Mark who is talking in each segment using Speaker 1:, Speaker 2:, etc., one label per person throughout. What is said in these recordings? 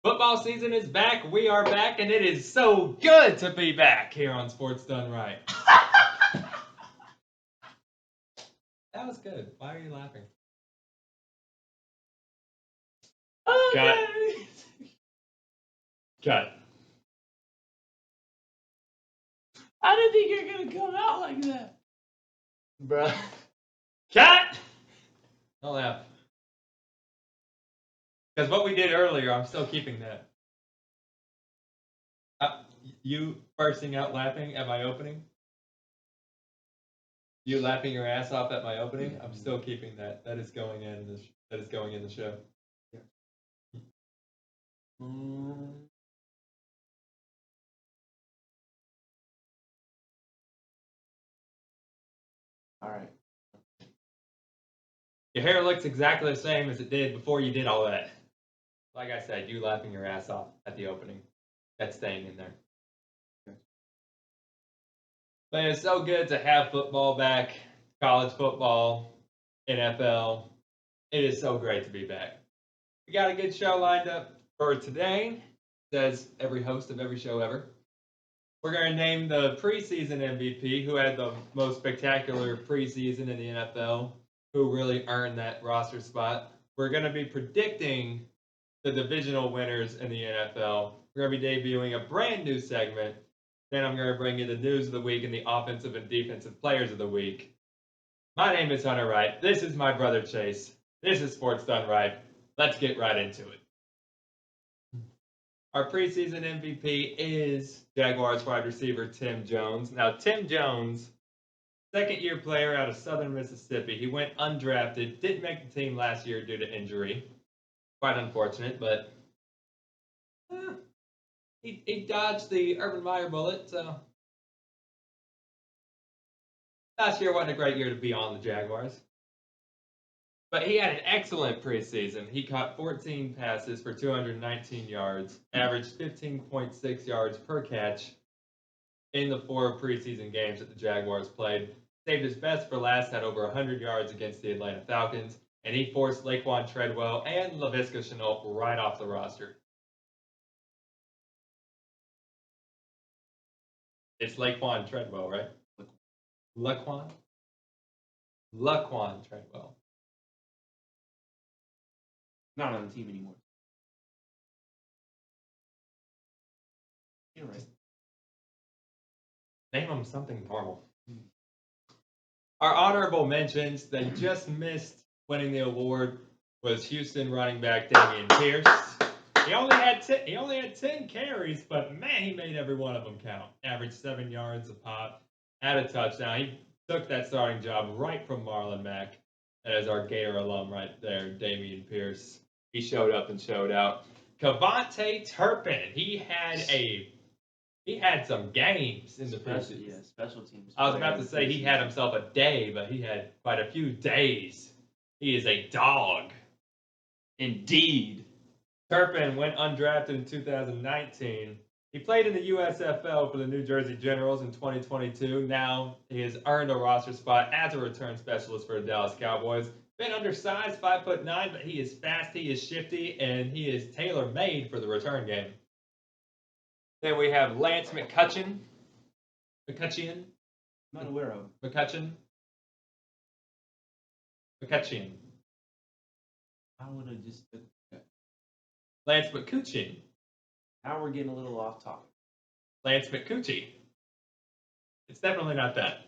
Speaker 1: Football season is back. We are back, and it is so good to be back here on Sports Done Right. That was good. Why are you laughing?
Speaker 2: Okay.
Speaker 1: Cut.
Speaker 2: I didn't think you were going to come out like that.
Speaker 1: Bruh. Cut! Don't laugh. Because what we did earlier, I'm still keeping that. You bursting out laughing at my opening? You laughing your ass off at my opening? I'm still keeping that. That is going in the show.
Speaker 2: Yeah. All right.
Speaker 1: Your hair looks exactly the same as it did before you did all that. Like I said, you laughing your ass off at the opening. That's staying in there. But it's so good to have football back, college football, NFL. It is so great to be back. We got a good show lined up for today, says every host of every show ever. We're going to name the preseason MVP, who had the most spectacular preseason in the NFL, who really earned that roster spot. We're going to be predicting the divisional winners in the NFL. We're going to be debuting a brand new segment. Then I'm going to bring you the news of the week and the offensive and defensive players of the week. My name is Hunter Wright. This is my brother Chase. This is Sports Done Right. Let's get right into it. Our preseason MVP is Jaguars wide receiver Tim Jones. Now, Tim Jones, second-year player out of Southern Mississippi. He went undrafted, didn't make the team last year due to injury. Quite unfortunate, but he dodged the Urban Meyer bullet, so last year wasn't a great year to be on the Jaguars. But he had an excellent preseason. He caught 14 passes for 219 yards, averaged 15.6 yards per catch in the 4 preseason games that the Jaguars played. Saved his best for last, had over 100 yards against the Atlanta Falcons, and he forced Laquan Treadwell and Laviska Shenault right off the roster. It's Laquan Treadwell, right? Laquan Treadwell.
Speaker 2: Not on the team anymore. You're right.
Speaker 1: Name him something normal. Our honorable mentions that just missed winning the award was Houston running back Dameon Pierce. He only had 10 carries, but man, he made every one of them count. Averaged 7 yards a pop, had a touchdown. He took that starting job right from Marlon Mack. That is our Gator alum right there, Dameon Pierce. He showed up and showed out. Kevontae Turpin, he had some games in the preseason.
Speaker 2: Yeah, special teams.
Speaker 1: I was about to say he had himself a day, but he had quite a few days. He is a dog.
Speaker 2: Indeed.
Speaker 1: Turpin went undrafted in 2019. He played in the USFL for the New Jersey Generals in 2022. Now he has earned a roster spot as a return specialist for the Dallas Cowboys. Been undersized, 5'9", but he is fast, he is shifty, and he is tailor-made for the return game. Then we have Lance McCutcheon.
Speaker 2: I'm not aware of.
Speaker 1: McCutcheon.
Speaker 2: I would have just...
Speaker 1: Lance McCutcheon.
Speaker 2: Now we're getting a little off topic.
Speaker 1: Lance McCutcheon. It's definitely not that.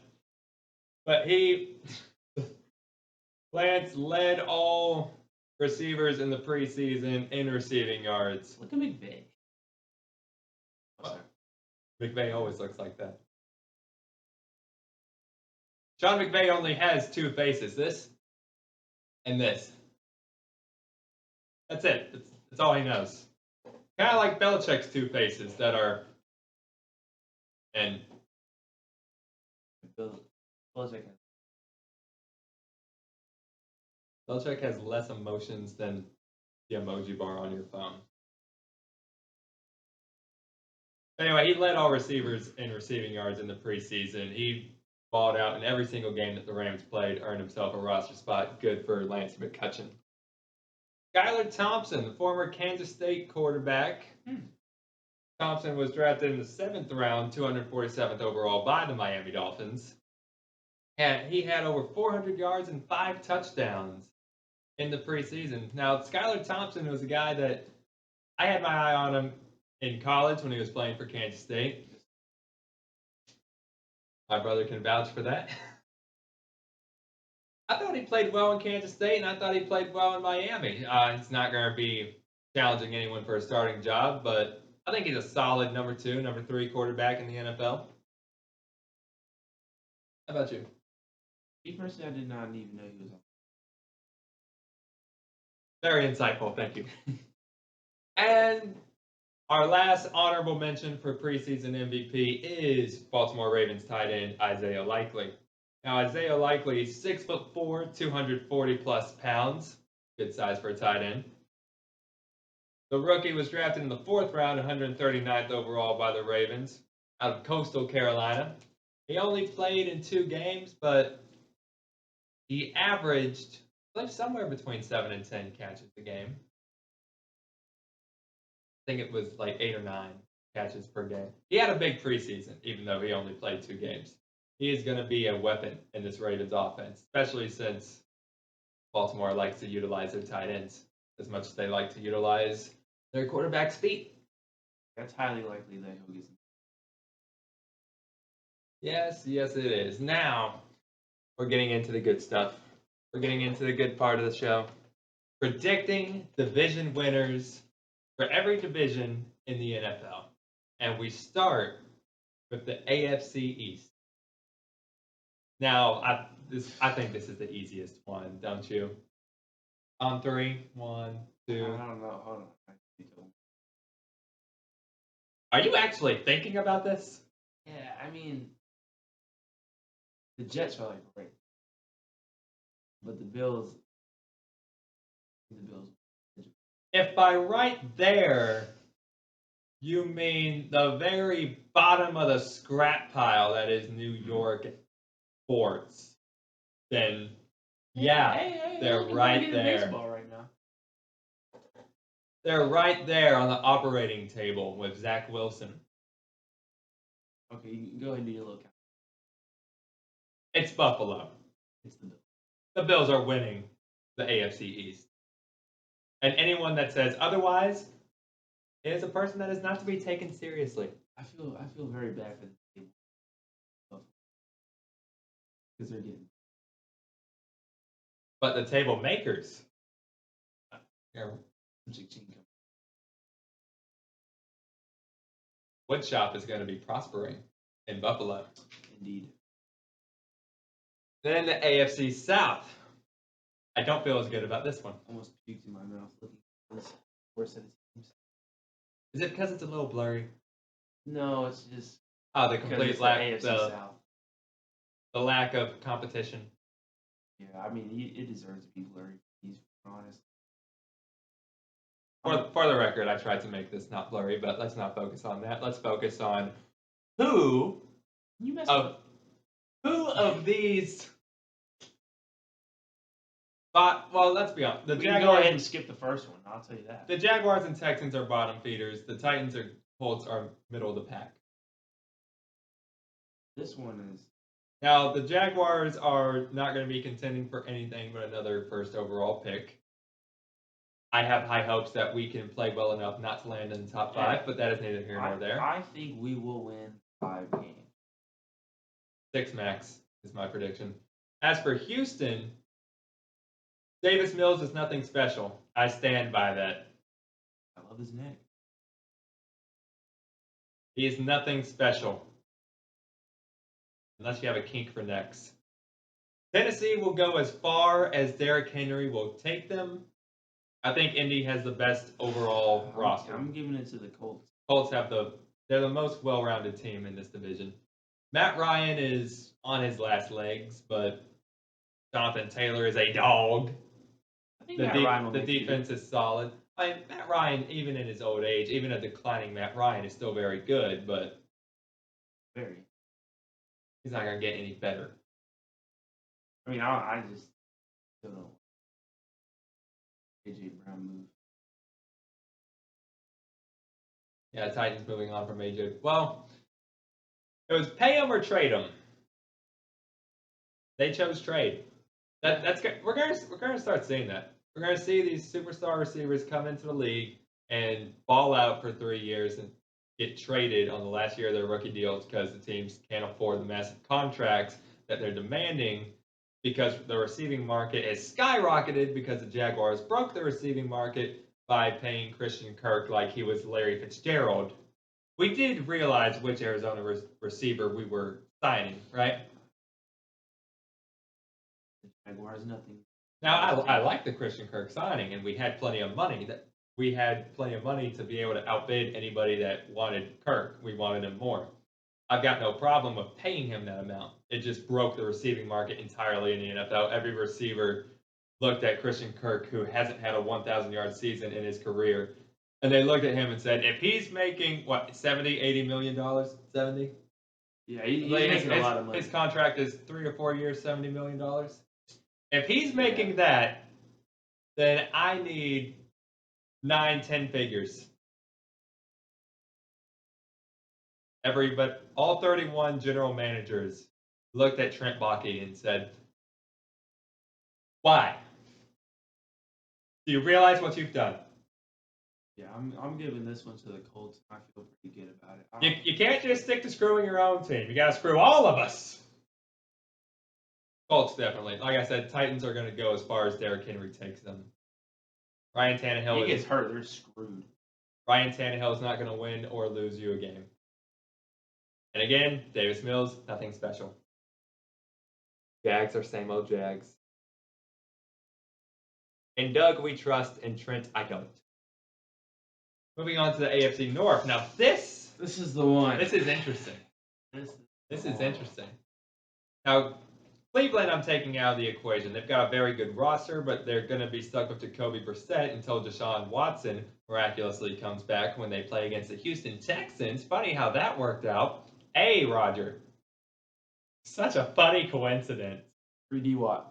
Speaker 1: But Lance led all receivers in the preseason in receiving yards.
Speaker 2: Look at McVay.
Speaker 1: Well, McVay always looks like that. Sean McVay only has 2 faces, this and this. That's it. That's all he knows. Kind of like Belichick's 2 faces that are... And Belichick has less emotions than the emoji bar on your phone. Anyway, he led all receivers in receiving yards in the preseason. He balled out in every single game that the Rams played, earned himself a roster spot. Good for Lance McCutcheon. Skylar Thompson, the former Kansas State quarterback. Thompson was drafted in the 7th round, 247th overall by the Miami Dolphins. And he had over 400 yards and 5 touchdowns in the preseason. Now, Skylar Thompson was a guy that I had my eye on him in college when he was playing for Kansas State. My brother can vouch for that. I thought he played well in Kansas State, and I thought he played well in Miami. He's not going to be challenging anyone for a starting job, but I think he's a solid number 2, number 3 quarterback in the NFL. How about you?
Speaker 3: Me personally, I did not even know he was on.
Speaker 1: Very insightful, thank you. And our last honorable mention for preseason MVP is Baltimore Ravens tight end Isaiah Likely. Now, Isaiah Likely, 6'4", 240 plus pounds. Good size for a tight end. The rookie was drafted in the 4th round, 139th overall by the Ravens out of Coastal Carolina. He only played in 2 games, but he averaged somewhere between 7 and 10 catches a game. I think it was like 8 or 9 catches per game. He had a big preseason, even though he only played 2 games. He is going to be a weapon in this Ravens offense, especially since Baltimore likes to utilize their tight ends as much as they like to utilize their quarterback's feet.
Speaker 3: That's highly likely that he'll get some.
Speaker 1: Yes, it is. Now, we're getting into the good stuff. We're getting into the good part of the show. Predicting division winners for every division in the NFL. And we start with the AFC East. Now, I think this is the easiest one, don't you? On 3, 1, 2.
Speaker 3: I don't know. Hold on.
Speaker 1: Are you actually thinking about this?
Speaker 3: Yeah, I mean, the Jets are like great, but the Bills.
Speaker 1: If by right there you mean the very bottom of the scrap pile that is New York sports, then they're right there.
Speaker 3: Right now.
Speaker 1: They're right there on the operating table with Zach Wilson.
Speaker 3: Okay, you can go ahead and do your little count.
Speaker 1: It's Buffalo.
Speaker 3: It's the Bills.
Speaker 1: The Bills are winning the AFC East. And anyone that says otherwise is a person that is not to be taken seriously.
Speaker 3: I feel very bad for the team because they're getting.
Speaker 1: But the table makers. Woodshop is going to be prospering in Buffalo.
Speaker 3: Indeed.
Speaker 1: Then the AFC South. I don't feel as good about this one.
Speaker 3: Almost puked in my mouth looking at this worst set of teams.
Speaker 1: Is it because it's a little blurry?
Speaker 3: No, it's just
Speaker 1: the complete lack
Speaker 3: of South.
Speaker 1: The lack of competition.
Speaker 3: Yeah, I mean it deserves to be blurry. He's honest.
Speaker 1: For the record, I tried to make this not blurry, but let's not focus on that. Let's focus on who of these. Well, let's be honest.
Speaker 3: We can go ahead and skip the first one. I'll tell you that.
Speaker 1: The Jaguars and Texans are bottom feeders. The Titans and Colts are middle of the pack.
Speaker 3: This one is.
Speaker 1: Now, the Jaguars are not going to be contending for anything but another first overall pick. I have high hopes that we can play well enough not to land in the top 5, but that is neither here nor there.
Speaker 3: I think we will win 5 games.
Speaker 1: 6 max is my prediction. As for Houston, Davis Mills is nothing special. I stand by that.
Speaker 3: I love his neck.
Speaker 1: He is nothing special. Unless you have a kink for necks. Tennessee will go as far as Derrick Henry will take them. I think Indy has the best overall roster.
Speaker 3: I'm giving it to the Colts.
Speaker 1: Colts they're the most well-rounded team in this division. Matt Ryan is on his last legs, but Jonathan Taylor is a dog.
Speaker 3: I think the
Speaker 1: defense is solid. Matt Ryan, even in his old age, even a declining Matt Ryan, is still very good, but he's not going to get any better.
Speaker 3: I mean, I just don't know. A.J. Brown move.
Speaker 1: Yeah, Titans moving on from AJ. Well, it was pay him or trade him. They chose trade. That's good. We're gonna start seeing that. We're gonna see these superstar receivers come into the league and ball out for 3 years and get traded on the last year of their rookie deals because the teams can't afford the massive contracts that they're demanding because the receiving market has skyrocketed because the Jaguars broke the receiving market by paying Christian Kirk like he was Larry Fitzgerald. We did realize which Arizona receiver we were signing, right?
Speaker 3: The Jaguars, nothing.
Speaker 1: Now, I like the Christian Kirk signing, and we had plenty of money. We had plenty of money to be able to outbid anybody that wanted Kirk. We wanted him more. I've got no problem with paying him that amount. It just broke the receiving market entirely in the NFL. Every receiver looked at Christian Kirk, who hasn't had a 1,000-yard season in his career, and they looked at him and said, if he's making, what, $70, $80 million? 70?
Speaker 3: Yeah, he's making a lot of money.
Speaker 1: His contract is 3 or 4 years, $70 million. If he's making that, then I need 9, 10 figures. But all 31 general managers looked at Trent Baalke and said, why? Do you realize what you've done?
Speaker 3: Yeah, I'm giving this one to the Colts. I feel pretty good about it.
Speaker 1: You can't just stick to screwing your own team. You got to screw all of us. Colts, definitely. Like I said, Titans are going to go as far as Derrick Henry takes them. Ryan Tannehill
Speaker 3: he gets hurt, they're screwed.
Speaker 1: Ryan Tannehill is not going to win or lose you a game. And again, Davis Mills, nothing special. Jags are same old Jags. In Doug, we trust. In Trent, I don't. Moving on to the AFC North. Now, this
Speaker 3: is the one.
Speaker 1: This is interesting. This is interesting. Now, Cleveland, I'm taking out of the equation. They've got a very good roster, but they're going to be stuck with Jacoby Brissett until Deshaun Watson miraculously comes back when they play against the Houston Texans. Funny how that worked out. Hey, Roger. Such a funny coincidence.
Speaker 3: 3D Watt.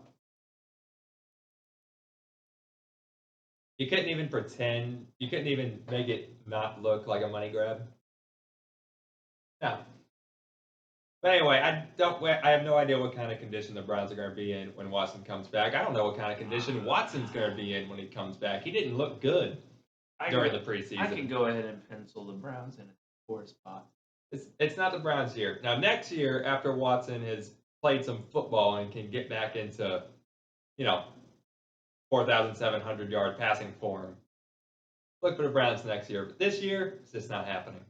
Speaker 1: You couldn't even pretend. You couldn't even make it not look like a money grab. No. But anyway, I have no idea what kind of condition the Browns are going to be in when Watson comes back. I don't know what kind of condition Watson's going to be in when he comes back. He didn't look good during the preseason.
Speaker 3: I can go ahead and pencil the Browns in a 4 spot.
Speaker 1: It's not the Browns' year. Now, next year, after Watson has played some football and can get back into, 4,700-yard passing form, look for the Browns next year. But this year, it's just not happening.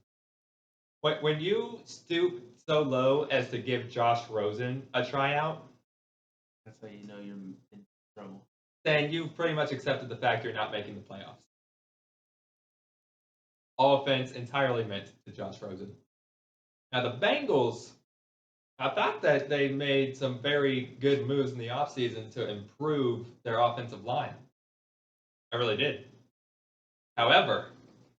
Speaker 1: When you stoop so low as to give Josh Rosen a tryout,
Speaker 3: that's how you know you're in trouble.
Speaker 1: Then you've pretty much accepted the fact you're not making the playoffs. All offense entirely meant to Josh Rosen. Now, the Bengals, I thought that they made some very good moves in the offseason to improve their offensive line. I really did. However,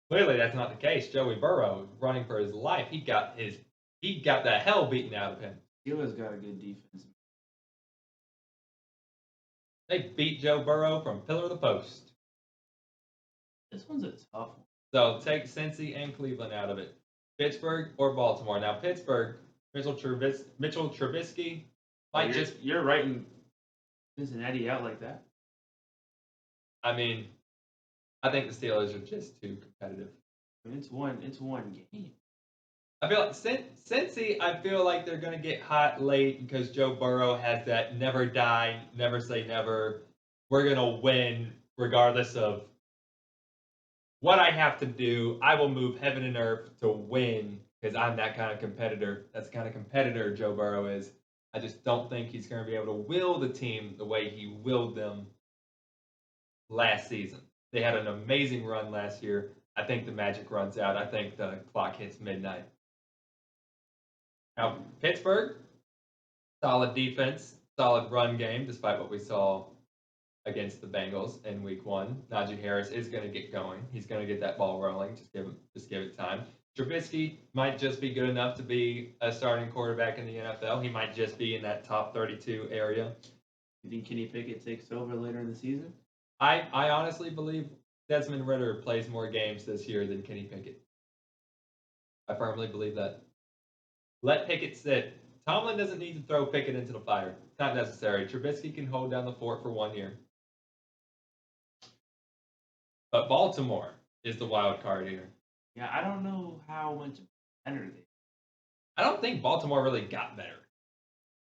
Speaker 1: clearly that's not the case. Joey Burrow running for his life. He got the hell beaten out of him.
Speaker 3: Steelers got a good defense.
Speaker 1: They beat Joe Burrow from pillar to the post.
Speaker 3: This one's a tough one.
Speaker 1: So take Cincy and Cleveland out of it. Pittsburgh or Baltimore. Now, Pittsburgh, Mitchell Trubisky might
Speaker 3: You're writing Cincinnati out like that?
Speaker 1: I mean, I think the Steelers are just too competitive.
Speaker 3: I mean, it's one game.
Speaker 1: I feel like Cincy, I feel like they're going to get hot late because Joe Burrow has that never die, never say never. We're going to win regardless of what I have to do. I will move heaven and earth to win because I'm that kind of competitor. That's the kind of competitor Joe Burrow is. I just don't think he's going to be able to will the team the way he willed them last season. They had an amazing run last year. I think the magic runs out. I think the clock hits midnight. Now, Pittsburgh, solid defense, solid run game, despite what we saw against the Bengals in Week 1. Najee Harris is going to get going. He's going to get that ball rolling. Just give it time. Trubisky might just be good enough to be a starting quarterback in the NFL. He might just be in that top 32 area.
Speaker 3: You think Kenny Pickett takes over later in the season?
Speaker 1: I honestly believe Desmond Ridder plays more games this year than Kenny Pickett. I firmly believe that. Let Pickett sit. Tomlin doesn't need to throw Pickett into the fire. It's not necessary. Trubisky can hold down the fort for 1 year. But Baltimore is the wild card here.
Speaker 3: Yeah, I don't know how much better they.
Speaker 1: I don't think Baltimore really got better.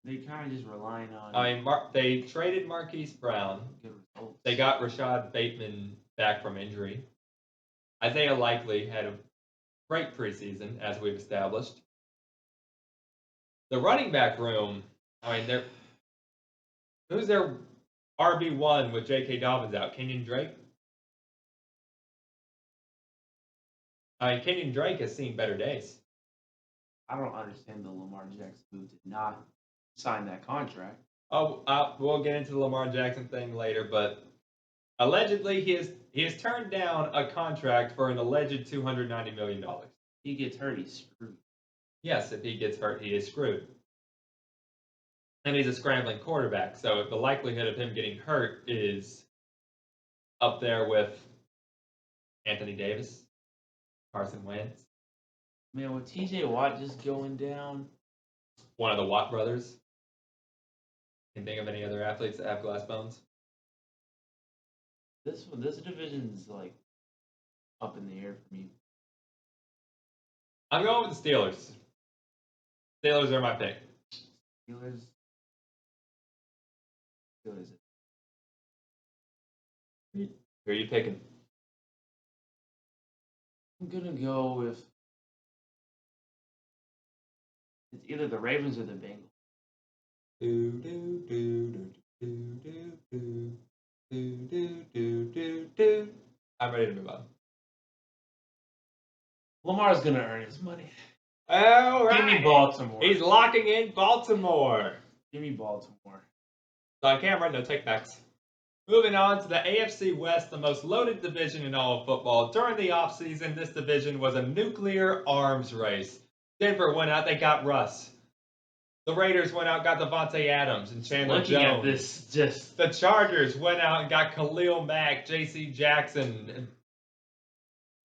Speaker 3: They kind of just relying on.
Speaker 1: I mean, they traded Marquise Brown.
Speaker 3: Good results.
Speaker 1: They got Rashad Bateman back from injury. Isaiah Likely had a great preseason, as we've established. The running back room, I mean, who's their RB1 with J.K. Dobbins out? Kenyon Drake? I mean, Kenyon Drake has seen better days.
Speaker 3: I don't understand the Lamar Jackson who did not sign that contract.
Speaker 1: Oh, we'll get into the Lamar Jackson thing later, but allegedly he has turned down a contract for an alleged $290 million.
Speaker 3: He gets hurt, he's screwed.
Speaker 1: Yes, if he gets hurt, he is screwed. And he's a scrambling quarterback, so the likelihood of him getting hurt is up there with Anthony Davis, Carson Wentz.
Speaker 3: Man, with TJ Watt just going down.
Speaker 1: One of the Watt brothers. Can think of any other athletes that have glass bones?
Speaker 3: This division's like up in the air for me.
Speaker 1: I'm going with the Steelers. Steelers are my pick.
Speaker 3: Steelers.
Speaker 1: Who are you picking?
Speaker 3: I'm gonna go with it's either the Ravens or the Bengals.
Speaker 1: I'm ready to move on.
Speaker 3: Lamar's gonna earn his money.
Speaker 1: All right.
Speaker 3: Give me Baltimore.
Speaker 1: He's locking in Baltimore.
Speaker 3: Give me Baltimore.
Speaker 1: On camera, no takebacks. Moving on to the AFC West, the most loaded division in all of football. During the offseason, this division was a nuclear arms race. Denver went out, they got Russ. The Raiders went out, got Devontae Adams and Chandler
Speaker 3: Looking
Speaker 1: Jones.
Speaker 3: at this, just
Speaker 1: The Chargers went out and got Khalil Mack, J.C. Jackson, and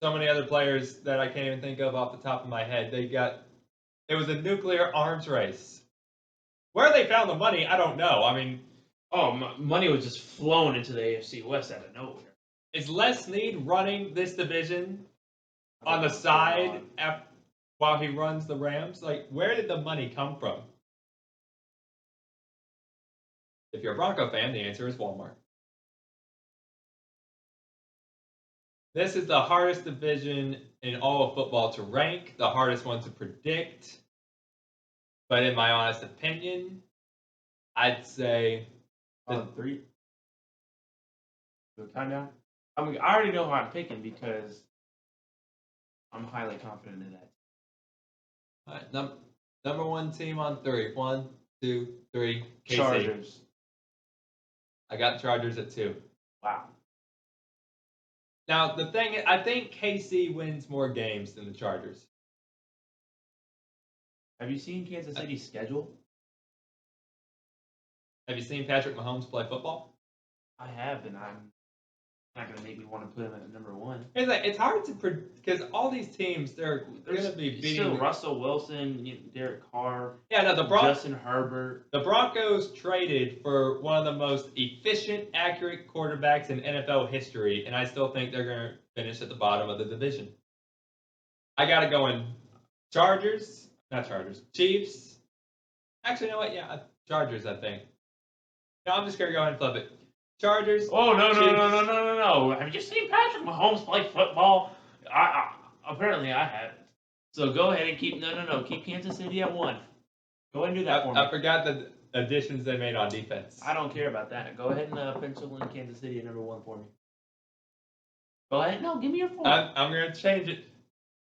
Speaker 1: so many other players that I can't even think of off the top of my head. It was a nuclear arms race. Where they found the money, I don't know. I mean,
Speaker 3: money was just flowing into the AFC West out of nowhere.
Speaker 1: is Les Snead running this division on the side while he runs the Rams? Like, where did the money come from? If you're a Bronco fan, the answer is Walmart. This is the hardest division in all of football to rank, the hardest one to predict. But in my honest opinion, I'd say
Speaker 3: On 3. Do a countdown. I mean, I already know who I'm picking because I'm highly confident in that.
Speaker 1: all right, number one team on 3. 1, 2, 3. KC.
Speaker 3: Chargers.
Speaker 1: I got Chargers at 2.
Speaker 3: Wow.
Speaker 1: Now, the thing is, I think KC wins more games than the Chargers.
Speaker 3: Have you seen Kansas City's schedule?
Speaker 1: Have you seen Patrick Mahomes play football?
Speaker 3: I have, and I'm not going to make me want to put him at number 1.
Speaker 1: It's hard to because all these teams, they're going to be beating.
Speaker 3: Still Russell Wilson, Derek Carr,
Speaker 1: Yeah, no,
Speaker 3: Justin Herbert.
Speaker 1: The Broncos traded for one of the most efficient, accurate quarterbacks in NFL history, and I still think they're going to finish at the bottom of the division. I got to go in Chiefs. Actually, you know what? Yeah, Chargers, I think. No, I'm just going to go ahead and flip it. Chargers.
Speaker 3: Oh, no.
Speaker 1: Chiefs.
Speaker 3: Have you seen Patrick Mahomes play football? Apparently I haven't. So go ahead and keep Kansas City at 1. Go ahead and do that for me.
Speaker 1: I forgot the additions they made on defense.
Speaker 3: I don't care about that. Go ahead and pencil in Kansas City at number 1 for me. Go ahead. No, give me your 4.
Speaker 1: I'm going to change it.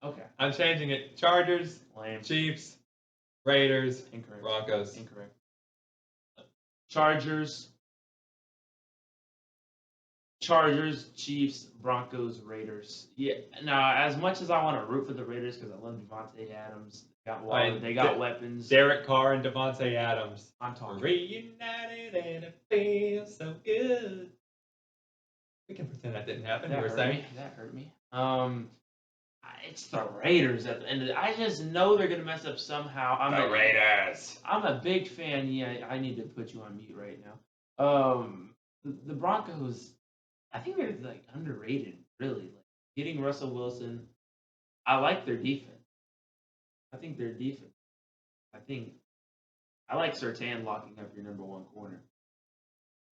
Speaker 3: Okay.
Speaker 1: I'm changing it. Chargers,
Speaker 3: Lame.
Speaker 1: Chiefs, Raiders,
Speaker 3: Incorrect.
Speaker 1: Broncos.
Speaker 3: Incorrect. Chargers, Chiefs, Broncos, Raiders. Yeah. Now, as much as I want to root for the Raiders because I love Devontae Adams, they got weapons.
Speaker 1: Derek Carr and Devontae Adams.
Speaker 3: I'm talking.
Speaker 1: Reunited and it feels so good. We can pretend that didn't happen.
Speaker 3: That
Speaker 1: You were
Speaker 3: hurt
Speaker 1: saying?
Speaker 3: me. That hurt me. It's the Raiders at the end of the. I just know they're gonna mess up somehow.
Speaker 1: Raiders.
Speaker 3: I'm a big fan. Yeah, I need to put you on mute right now. The Broncos. I think they're like underrated. Really, like getting Russell Wilson. I like their defense. I think their defense. I like Surtain locking up your number one corner.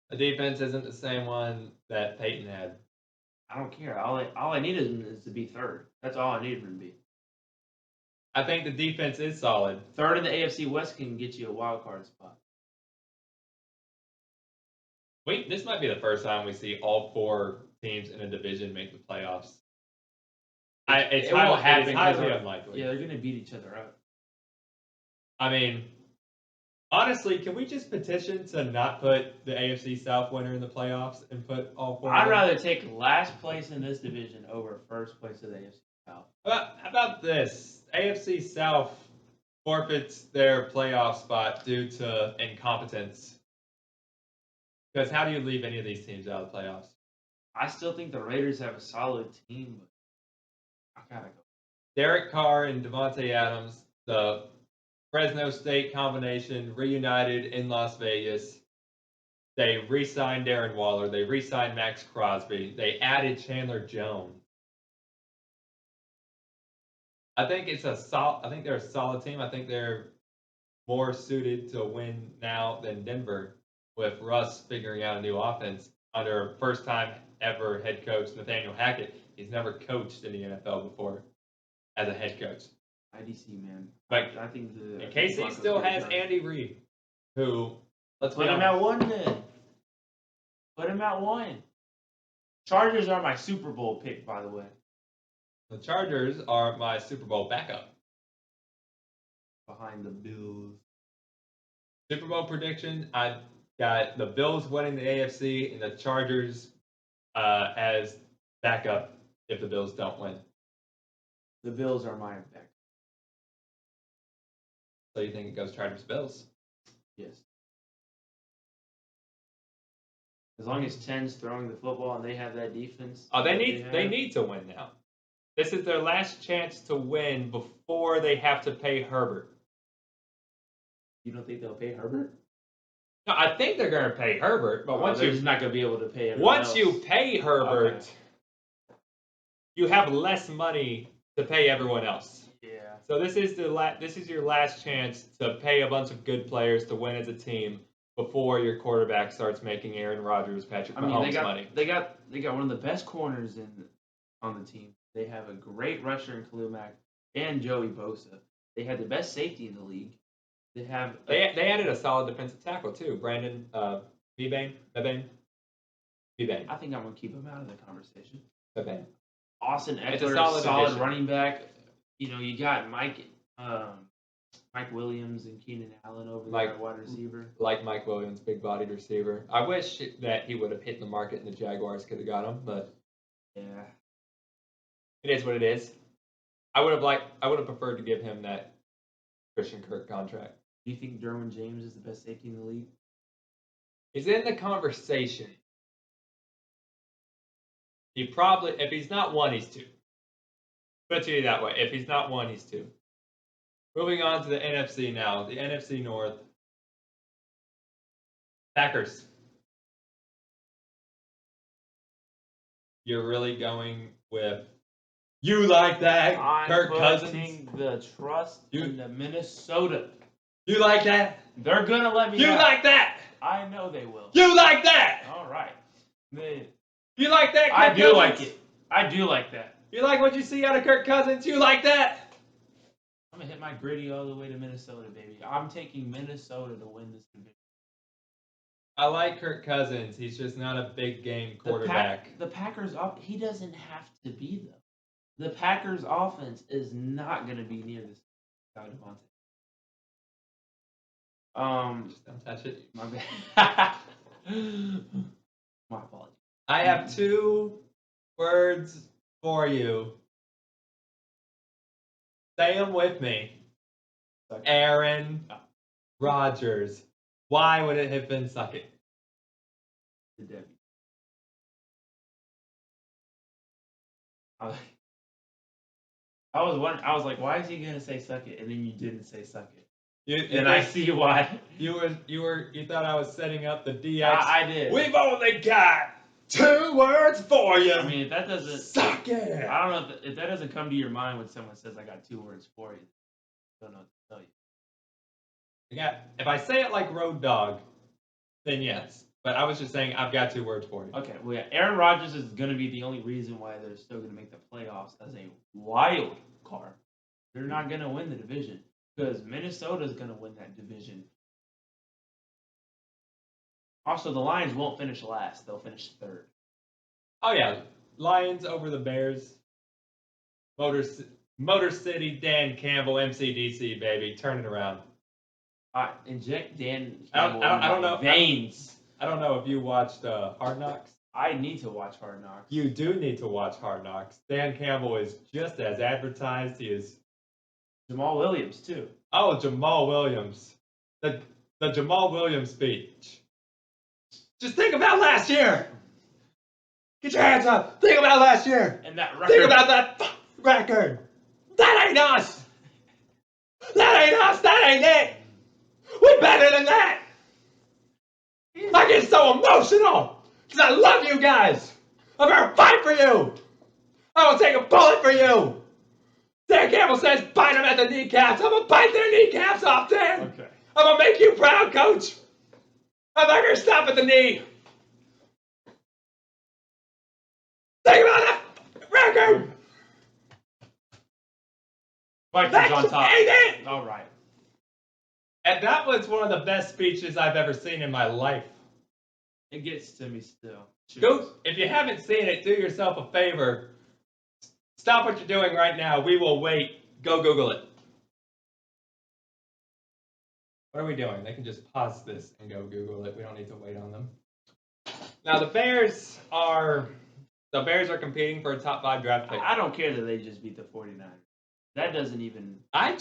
Speaker 1: The defense isn't the same one that Peyton had.
Speaker 3: I don't care. All I need is to be third. That's all I need him to be.
Speaker 1: I think the defense is solid.
Speaker 3: Third in the AFC West can get you a wild card spot.
Speaker 1: This might be the first time we see all 4 teams in a division make the playoffs.
Speaker 3: It won't happen.
Speaker 1: It's highly unlikely.
Speaker 3: Yeah, they're going to beat each other up.
Speaker 1: I mean, honestly, can we just petition to not put the AFC South winner in the playoffs and put all 4?
Speaker 3: I'd rather take last place in this division over first place of the AFC South.
Speaker 1: How about this? AFC South forfeits their playoff spot due to incompetence. Because how do you leave any of these teams out of the playoffs?
Speaker 3: I still think the Raiders have a solid team, but I gotta go.
Speaker 1: Derek Carr and Devontae Adams, the Fresno State combination, reunited in Las Vegas. They re-signed Darren Waller. They re-signed Max Crosby. They added Chandler Jones. I think they're a solid team. I think they're more suited to win now than Denver, with Russ figuring out a new offense under first-time ever head coach Nathaniel Hackett. He's never coached in the NFL before as a head coach.
Speaker 3: IDC, man.
Speaker 1: But
Speaker 3: I think
Speaker 1: KC still has Andy Reid, who let's
Speaker 3: put him at 1 then. Put him at 1. Chargers are my Super Bowl pick, by the way.
Speaker 1: The Chargers are my Super Bowl backup.
Speaker 3: Behind the Bills.
Speaker 1: Super Bowl prediction, I got the Bills winning the AFC and the Chargers as backup if the Bills don't win.
Speaker 3: The Bills are my backup.
Speaker 1: So you think it goes Chargers-Bills?
Speaker 3: Yes. As long as 10's throwing the football and they have that defense.
Speaker 1: Oh, they need to win now. This is their last chance to win before they have to pay Herbert.
Speaker 3: You don't think they'll pay Herbert?
Speaker 1: No, I think they're going to pay Herbert, but
Speaker 3: they're just not going to be able to pay him.
Speaker 1: Once you pay Herbert, you have less money to pay everyone else.
Speaker 3: Yeah.
Speaker 1: So this is your last chance to pay a bunch of good players to win as a team before your quarterback starts making Aaron Rodgers, Patrick Mahomes money.
Speaker 3: They got one of the best corners on the team. They have a great rusher in Khalil Mack and Joey Bosa. They had the best safety in the league. They
Speaker 1: added a solid defensive tackle too, Brandon Bebane.
Speaker 3: I think I'm gonna keep him out of the conversation.
Speaker 1: Bebane.
Speaker 3: Austin Eckler, solid running back. You got Mike Williams and Keenan Allen over there at wide receiver.
Speaker 1: Like Mike Williams, big-bodied receiver. I wish that he would have hit the market and the Jaguars could have got him, but
Speaker 3: yeah,
Speaker 1: it is what it is. I would have preferred to give him that Christian Kirk contract.
Speaker 3: Do you think Derwin James is the best safety in the league?
Speaker 1: He's in the conversation. He probably, if he's not 1, he's 2. Put it to you that way. If he's not 1, he's 2. Moving on to the NFC now. The NFC North. Packers. You're really going with you like that, Kirk Cousins?
Speaker 3: I'm putting the trust in the Minnesota.
Speaker 1: You like that?
Speaker 3: They're going to let me
Speaker 1: You
Speaker 3: out.
Speaker 1: like that?
Speaker 3: I know they will.
Speaker 1: You like that?
Speaker 3: All right.
Speaker 1: You like that, Kirk
Speaker 3: I do
Speaker 1: Cousins?
Speaker 3: like it. I do like that.
Speaker 1: You like what you see out of Kirk Cousins? You like that?
Speaker 3: I'm going to hit my gritty all the way to Minnesota, baby. I'm taking Minnesota to win this division.
Speaker 1: I like Kirk Cousins. He's just not a big game quarterback.
Speaker 3: The Packers, he doesn't have to be, though. The Packers' offense is not going to be near this without Devontae.
Speaker 1: Just don't touch it.
Speaker 3: My bad. My apologies.
Speaker 1: I have 2 words for you. Say them with me. Aaron Rodgers. Why would it have been suck it?
Speaker 3: The W. I was like, why is he gonna say suck it? And then you didn't say suck it. And I see why.
Speaker 1: You thought I was setting up the DX.
Speaker 3: I did.
Speaker 1: We've only got 2 words for you.
Speaker 3: I mean, if that doesn't
Speaker 1: suck it.
Speaker 3: I don't know if that doesn't come to your mind when someone says I got 2 words for you. I don't know what to tell you.
Speaker 1: If I say it like Road Dogg, then yes. But I was just saying I've got 2 words for you.
Speaker 3: Okay, well, yeah, Aaron Rodgers is going to be the only reason why they're still going to make the playoffs as a wild card. They're not going to win the division because Minnesota's going to win that division. Also, the Lions won't finish last. They'll finish 3rd.
Speaker 1: Oh, yeah. Lions over the Bears. Motor City, Dan Campbell, MCDC, baby. Turn it around.
Speaker 3: All right, inject Dan
Speaker 1: Campbell
Speaker 3: I don't know veins.
Speaker 1: I don't know if you watched Hard Knocks.
Speaker 3: I need to watch Hard Knocks.
Speaker 1: You do need to watch Hard Knocks. Dan Campbell is just as advertised. He is.
Speaker 3: Jamal Williams, too.
Speaker 1: Oh, Jamal Williams. The Jamal Williams speech. Just think about last year. Get your hands up. Think about last year.
Speaker 3: And that record.
Speaker 1: Think about that record. That ain't us. That ain't us. That ain't it. We're better than that. I get so emotional because I love you guys. I'm going to fight for you. I will take a bullet for you. Dan Campbell says bite them at the kneecaps. I'm going to bite their kneecaps off, Dan.
Speaker 3: Okay.
Speaker 1: I'm going to make you proud, coach. I'm not going to stop at the knee. Think about that record.
Speaker 3: Vikings on top.
Speaker 1: Ain't it?
Speaker 3: All right.
Speaker 1: And that was one of the best speeches I've ever seen in my life.
Speaker 3: It gets to me still.
Speaker 1: Go, if you haven't seen it, do yourself a favor. Stop what you're doing right now. We will wait. Go Google it. What are we doing? They can just pause this and go Google it. We don't need to wait on them. Now the Bears are competing for a top 5 draft pick.
Speaker 3: I don't care that they just beat the 49ers. That doesn't even.
Speaker 1: I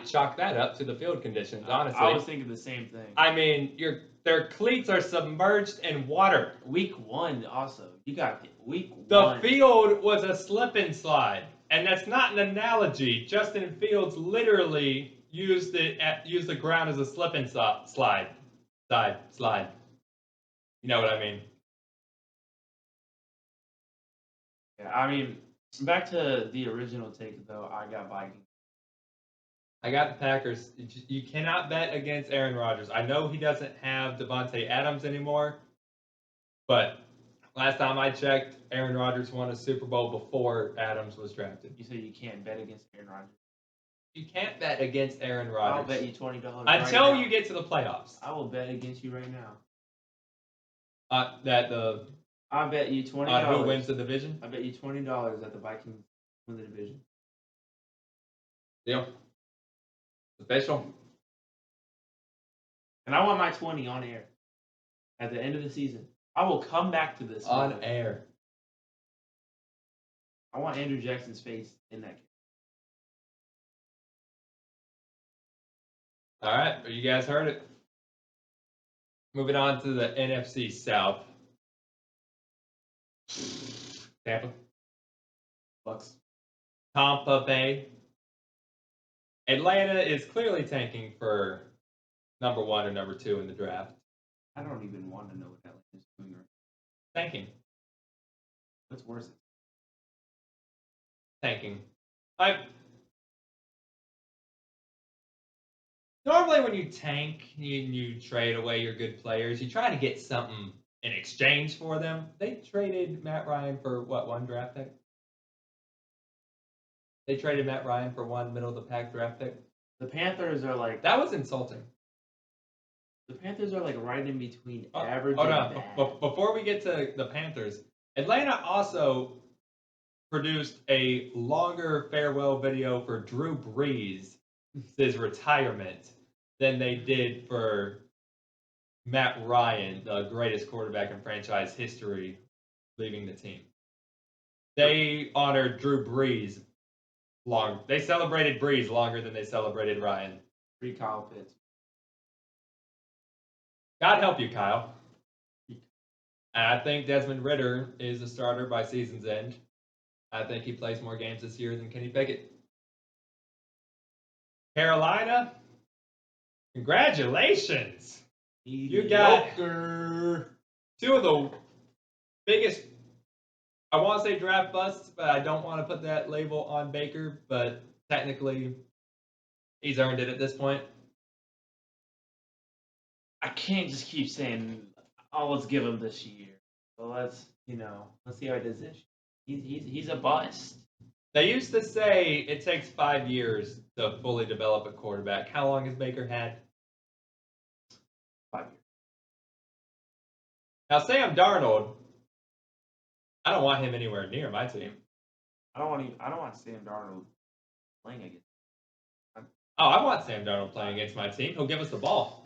Speaker 1: chalk that up to the field conditions. Honestly,
Speaker 3: I was thinking the same thing.
Speaker 1: I mean, their cleats are submerged in water.
Speaker 3: Week 1 also. You got week 1.
Speaker 1: The field was a slip and slide, and that's not an analogy. Justin Fields literally used the ground as a slip and slide. You know what I mean?
Speaker 3: Yeah, I mean, back to the original take though. I got Vikings.
Speaker 1: I got the Packers. You cannot bet against Aaron Rodgers. I know he doesn't have Devontae Adams anymore, but last time I checked, Aaron Rodgers won a Super Bowl before Adams was drafted.
Speaker 3: You said you can't bet against Aaron Rodgers.
Speaker 1: You can't bet against Aaron Rodgers.
Speaker 3: I'll bet you $20
Speaker 1: until
Speaker 3: right
Speaker 1: you get to the playoffs.
Speaker 3: I will bet against you right now.
Speaker 1: I
Speaker 3: bet you $20.
Speaker 1: Who wins the division?
Speaker 3: I bet you $20 that the Vikings win the division.
Speaker 1: Deal. Official.
Speaker 3: And I want my 20 on air at the end of the season. I will come back to this
Speaker 1: on air.
Speaker 3: I want Andrew Jackson's face in that game.
Speaker 1: All right, you guys heard it. Moving on to the NFC South. Tampa.
Speaker 3: Bucks.
Speaker 1: Tampa Bay. Atlanta is clearly tanking for number 1 or number 2 in the draft.
Speaker 3: I don't even want to know what Atlanta's doing right now.
Speaker 1: Tanking.
Speaker 3: What's worse?
Speaker 1: Tanking. Normally when you tank, you trade away your good players. You try to get something in exchange for them. They traded Matt Ryan for, what, 1 draft pick? They traded Matt Ryan for 1 middle-of-the-pack draft pick.
Speaker 3: The Panthers are like...
Speaker 1: That was insulting.
Speaker 3: The Panthers are like right in between average
Speaker 1: and
Speaker 3: bad.
Speaker 1: Before we get to the Panthers, Atlanta also produced a longer farewell video for Drew Brees' retirement than they did for Matt Ryan, the greatest quarterback in franchise history, leaving the team. They honored Drew Brees They celebrated Brees longer than they celebrated Ryan.
Speaker 3: Free Kyle Pitts.
Speaker 1: God help you, Kyle. And I think Desmond Ridder is a starter by season's end. I think he plays more games this year than Kenny Pickett. Carolina, congratulations. You got two of the biggest, I want to say draft busts, but I don't want to put that label on Baker, but technically he's earned it at this point.
Speaker 3: I can't just keep saying, "Oh, let's give him this year." Well, let's see how he does this year. He's a bust.
Speaker 1: They used to say it takes 5 years to fully develop a quarterback. How long has Baker had?
Speaker 3: 5 years.
Speaker 1: Now, Sam Darnold, I don't want him anywhere near my team.
Speaker 3: I don't want Sam Darnold playing against.
Speaker 1: Oh, I want Sam Darnold playing against my team. He'll give us the ball.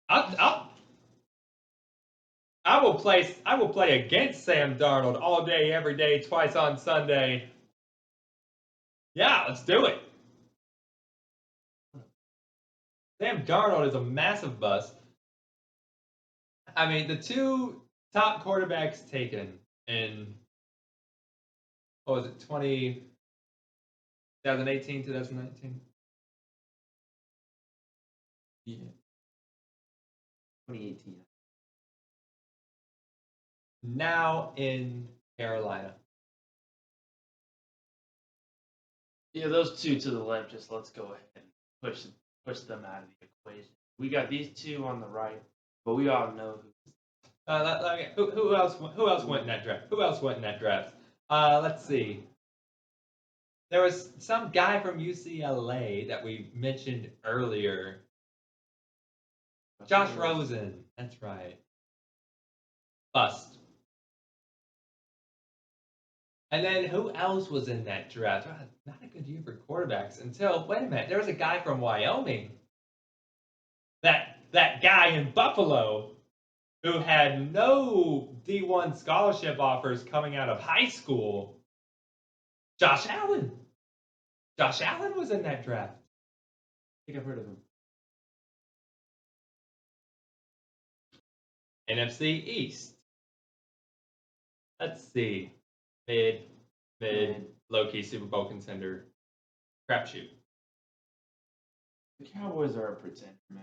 Speaker 1: I will play against Sam Darnold all day, every day, twice on Sunday. Yeah, let's do it. Sam Darnold is a massive bust. I mean, the two top quarterbacks taken in, what was it, 2018, 2019? Yeah.
Speaker 3: 2018.
Speaker 1: Now in Carolina.
Speaker 3: Yeah, those two to the left. Just let's go ahead and push them out of the equation. We got these two on the right, but we all know
Speaker 1: Who else went in that draft? Who else went in that draft? Let's see. There was some guy from UCLA that we mentioned earlier. Josh Rosen. That's right. Bust. And then who else was in that draft? Not a good year for quarterbacks until, wait a minute, there was a guy from Wyoming. That guy in Buffalo who had no D1 scholarship offers coming out of high school. Josh Allen. Josh Allen was in that draft. I think I've heard of him. NFC East. Let's see. Mid, low-key Super Bowl contender. Crapshoot.
Speaker 3: the Cowboys are a pretender, man.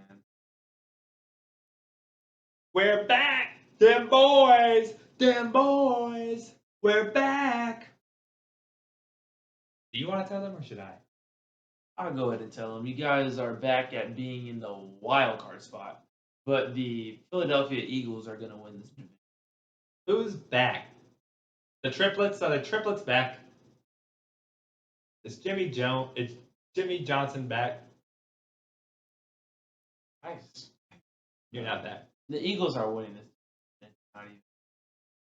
Speaker 1: We're back! Them boys! We're back! Do you want to tell them or should I?
Speaker 3: I'll go ahead and tell them. You guys are back at being in the wild card spot, but the Philadelphia Eagles are going to win this division.
Speaker 1: Who's back? The triplets? Are the triplets back? Is Jimmy Johnson back?
Speaker 3: Nice.
Speaker 1: You're not back.
Speaker 3: The Eagles are winning this. Not even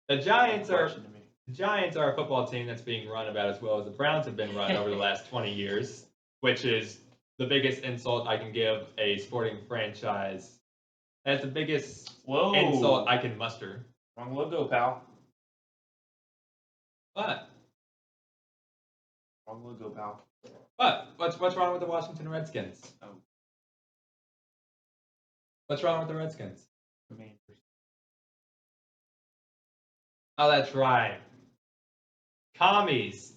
Speaker 1: The Giants
Speaker 3: a
Speaker 1: are
Speaker 3: question to me.
Speaker 1: the Giants are a football team that's being run about as well as the Browns have been run over the last 20 years, which is the biggest insult I can give a sporting franchise. That's the biggest insult I can muster.
Speaker 3: Wrong logo, pal.
Speaker 1: What?
Speaker 3: Wrong logo, pal.
Speaker 1: What? What's wrong with the Washington Redskins?
Speaker 3: Oh.
Speaker 1: What's wrong with the Redskins?
Speaker 3: Commanders.
Speaker 1: Oh, that's right. Commies.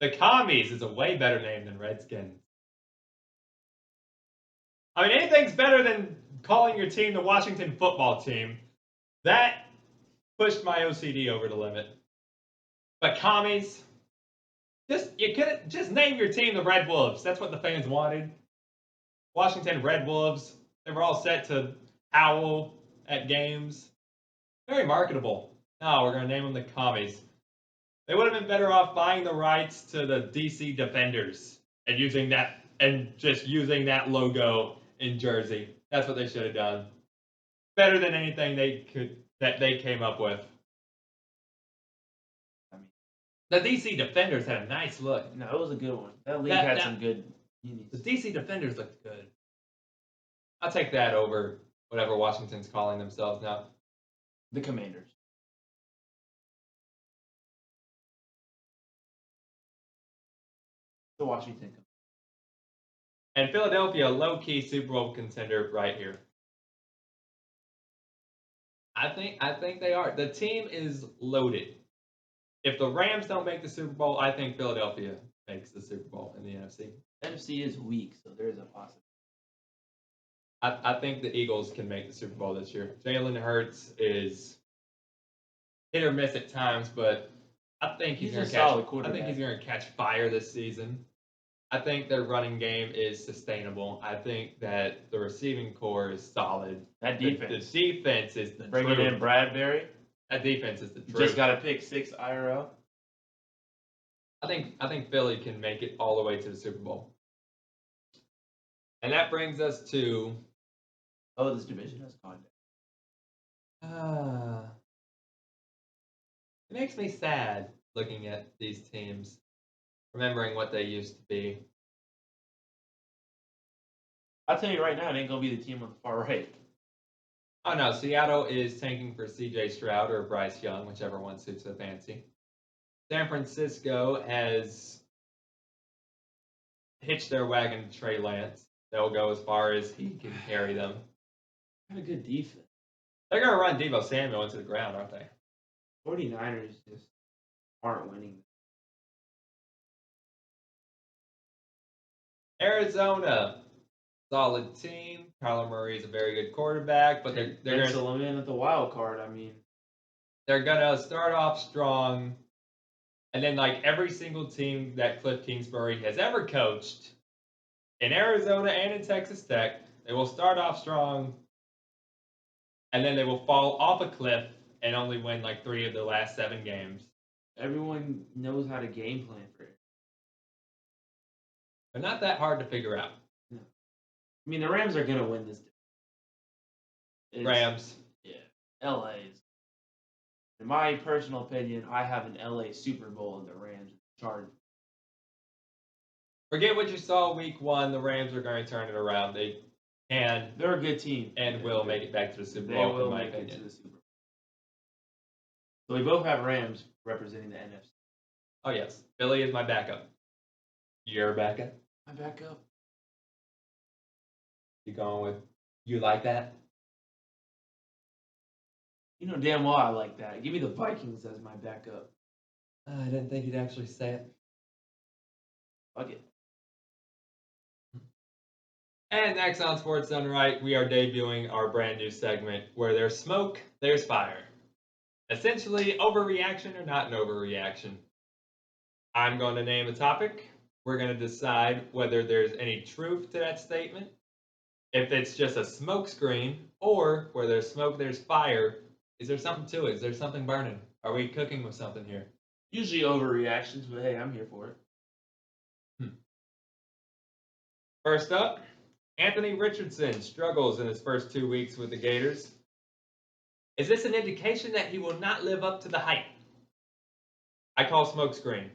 Speaker 1: The Commies is a way better name than Redskins. I mean, anything's better than calling your team the Washington football team. That pushed my OCD over the limit. But Commies, you could just name your team the Red Wolves. That's what the fans wanted. Washington Red Wolves. They were all set to howl at games. Very marketable. No, we're going to name them the Commies. They would have been better off buying the rights to the DC Defenders and using that logo in Jersey. That's what they should have done. Better than anything they came up with.
Speaker 3: I mean,
Speaker 1: The DC Defenders had a nice look.
Speaker 3: no, it was a good one. That league had some good unis.
Speaker 1: The DC Defenders looked good. I'll take that over whatever Washington's calling themselves now.
Speaker 3: The Commanders. The Washington.
Speaker 1: And Philadelphia, low-key Super Bowl contender right here. I think they are. The team is loaded. if the Rams don't make the Super Bowl, I think Philadelphia makes the Super Bowl in the NFC.
Speaker 3: NFC is weak, so there is a possibility.
Speaker 1: I think the Eagles can make the Super Bowl this year. Jalen Hurts is hit or miss at times, but I think he's going to catch. I think he's going to catch fire this season. I think their running game is sustainable. I think that the receiving core is solid.
Speaker 3: That defense.
Speaker 1: The defense is the
Speaker 3: Bringing
Speaker 1: truth.
Speaker 3: in Bradbury.
Speaker 1: That defense is the truth.
Speaker 3: Just got to pick 6 IRL.
Speaker 1: I think Philly can make it all the way to the Super Bowl. And that brings us to...
Speaker 3: Oh, this division has gone down.
Speaker 1: It makes me sad looking at these teams, remembering what they used to be.
Speaker 3: I'll tell you right now, it ain't going to be the team on the far right.
Speaker 1: Oh, no. Seattle is tanking for C.J. Stroud or Bryce Young, whichever one suits their fancy. San Francisco has hitched their wagon to Trey Lance. They'll go as far as he can carry them.
Speaker 3: Got a good defense.
Speaker 1: They're going to run Deebo Samuel into the ground, aren't they?
Speaker 3: 49ers just aren't winning.
Speaker 1: Arizona, solid team. Kyler Murray is a very good quarterback, but they're going
Speaker 3: to limit in at the wild card. I mean,
Speaker 1: they're going to start off strong. And then, like every single team that Cliff Kingsbury has ever coached in Arizona and in Texas Tech, they will start off strong, and then they will fall off a cliff and only win like 3 of the last 7 games.
Speaker 3: Everyone knows how to game plan for it.
Speaker 1: They're not that hard to figure out.
Speaker 3: No. I mean, the Rams are going to win this.
Speaker 1: Rams.
Speaker 3: Yeah. LA is. In my personal opinion, I have an LA Super Bowl in the Rams Chargers.
Speaker 1: Forget what you saw week 1. The Rams are going to turn it around. They can.
Speaker 3: They're a good team.
Speaker 1: And will make it back to the Super Bowl, in my opinion.
Speaker 3: To the Super Bowl. So we both have Rams representing the NFC.
Speaker 1: Oh, yes. Philly is my backup. Your backup?
Speaker 3: My backup.
Speaker 1: You going with, you like that?
Speaker 3: You know damn well I like that. Give me the Vikings as my backup.
Speaker 1: I didn't think you'd actually say it.
Speaker 3: Fuck it.
Speaker 1: And next on Sports Done Wright, we are debuting our brand new segment where there's smoke, there's fire. Essentially, overreaction or not an overreaction. I'm going to name a topic. We're going to decide whether there's any truth to that statement, if it's just a smokescreen, or where there's smoke, there's fire. Is there something to it? Is there something burning? Are we cooking with something here?
Speaker 3: Usually overreactions, but hey, I'm here for it.
Speaker 1: First up, Anthony Richardson struggles in his first 2 weeks with the Gators. Is this an indication that he will not live up to the hype? I call smokescreen.